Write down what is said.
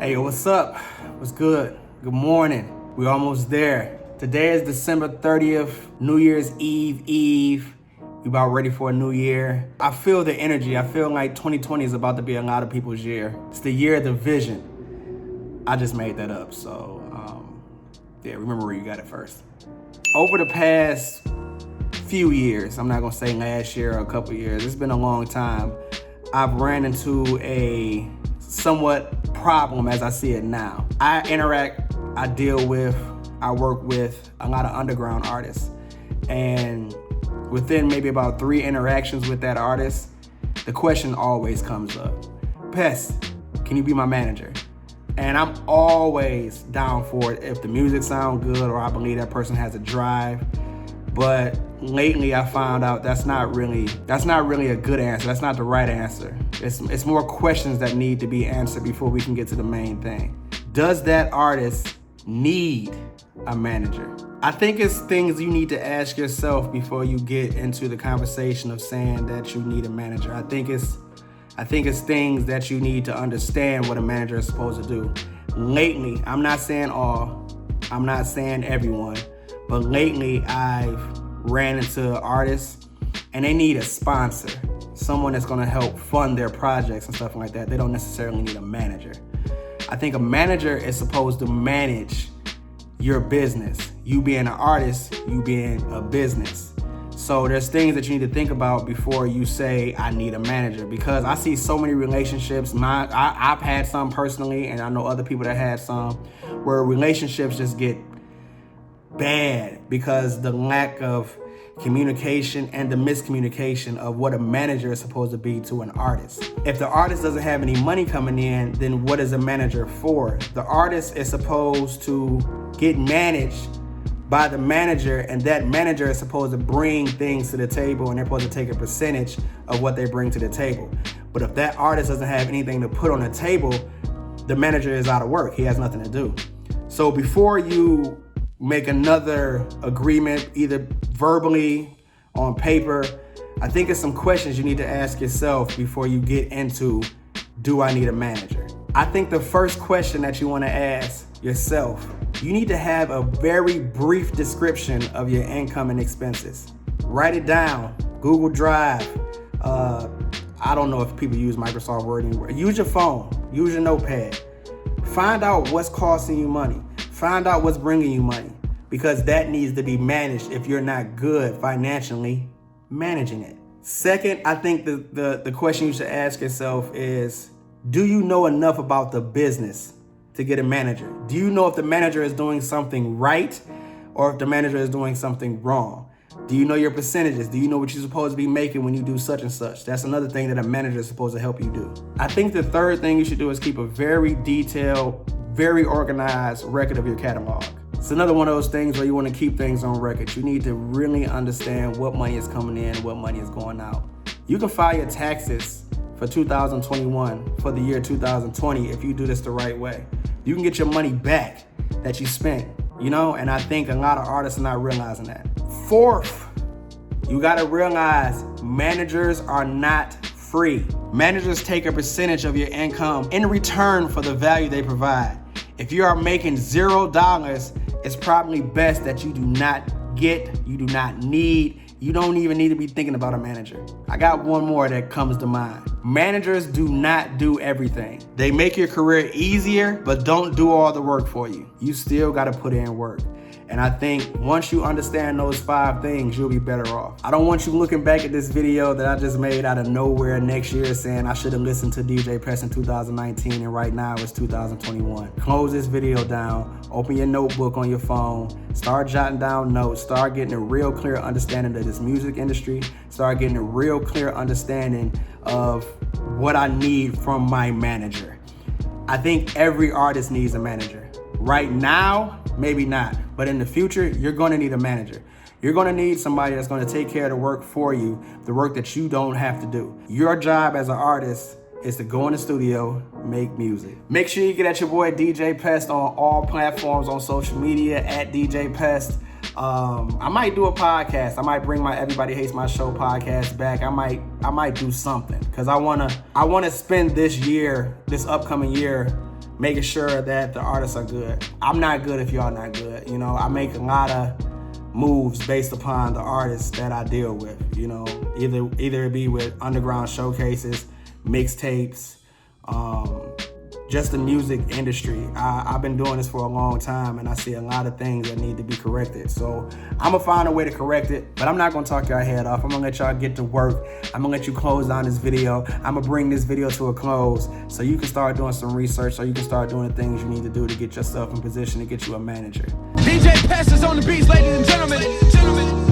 Hey, what's up? What's good? Good morning. We're almost there. Today is December 30th, New Year's Eve. We about ready for a new year. I feel the energy. I feel like 2020 is about to be a lot of people's year. It's the year of the vision. I just made that up, so remember where you got it first. Over the past few years, I'm not gonna say last year or a couple years, it's been a long time, I've ran into a somewhat problem as I see it now. I interact, I deal with, I work with a lot of underground artists. And within maybe about 3 interactions with that artist, the question always comes up. Pest, can you be my manager? And I'm always down for it if the music sounds good or I believe that person has a drive. But lately I found out that's not really a good answer. That's not the right answer. It's more questions that need to be answered before we can get to the main thing. Does that artist need a manager? I think it's things you need to ask yourself before you get into the conversation of saying that you need a manager. I think it's things that you need to understand what a manager is supposed to do. Lately, I'm not saying all, I'm not saying everyone, but lately I've ran into artists and they need a sponsor, someone that's gonna help fund their projects and stuff like that. They don't necessarily need a manager. I think a manager is supposed to manage your business. You being an artist, you being a business. So there's things that you need to think about before you say, I need a manager, because I see so many relationships. I've had some personally, and I know other people that had some, where relationships just get bad because the lack of communication and the miscommunication of what a manager is supposed to be to an artist. If the artist doesn't have any money coming in, then what is a manager for? The artist is supposed to get managed by the manager, and that manager is supposed to bring things to the table, and they're supposed to take a percentage of what they bring to the table. But if that artist doesn't have anything to put on the table, the manager is out of work. He has nothing to do. So before you make another agreement, either verbally, on paper, I think it's some questions you need to ask yourself before you get into, do I need a manager? I think the first question that you want to ask yourself, you need to have a very brief description of your income and expenses. Write it down, Google Drive. I don't know if people use Microsoft Word anymore. Use your phone, use your notepad. Find out what's costing you money. Find out what's bringing you money, because that needs to be managed if you're not good financially managing it. Second, I think the question you should ask yourself is, do you know enough about the business to get a manager? Do you know if the manager is doing something right or if the manager is doing something wrong? Do you know your percentages? Do you know what you're supposed to be making when you do such and such? That's another thing that a manager is supposed to help you do. I think the third thing you should do is keep a very detailed, very organized record of your catalog. It's another one of those things where you want to keep things on record. You need to really understand what money is coming in and what money is going out. You can file your taxes for 2021 for the year 2020 if you do this the right way. You can get your money back that you spent, and I think a lot of artists are not realizing that. Fourth, you gotta realize managers are not free. Managers take a percentage of your income in return for the value they provide. If you are making $0, it's probably best that you do not need, you don't even need to be thinking about a manager. I got one more that comes to mind. Managers do not do everything. They make your career easier, but don't do all the work for you. You still gotta put in work. And I think once you understand those 5 things, you'll be better off. I don't want you looking back at this video that I just made out of nowhere next year saying I should have listened to DJ Pest in 2019 and right now it's 2021. Close this video down, open your notebook on your phone, start jotting down notes, start getting a real clear understanding of this music industry, start getting a real clear understanding of what I need from my manager. I think every artist needs a manager. Right now, maybe not, but in the future, you're gonna need a manager. You're gonna need somebody that's gonna take care of the work for you, the work that you don't have to do. Your job as an artist is to go in the studio, make music. Make sure you get at your boy DJ Pest on all platforms on social media at DJ Pest. I might do a podcast. I might bring my Everybody Hates My Show podcast back. I might do something because I wanna spend this upcoming year making sure that the artists are good. I'm not good if y'all not good. You know, I make a lot of moves based upon the artists that I deal with. You know, either it be with underground showcases, mixtapes, just the music industry. I've been doing this for a long time, and I see a lot of things that need to be corrected. So I'm gonna find a way to correct it, but I'm not gonna talk y'all head off. I'm gonna let y'all get to work. I'm gonna let you close down this video. I'm gonna bring this video to a close so you can start doing some research, so you can start doing the things you need to do to get yourself in position to get you a manager. DJ Passes on the beats, ladies and gentlemen.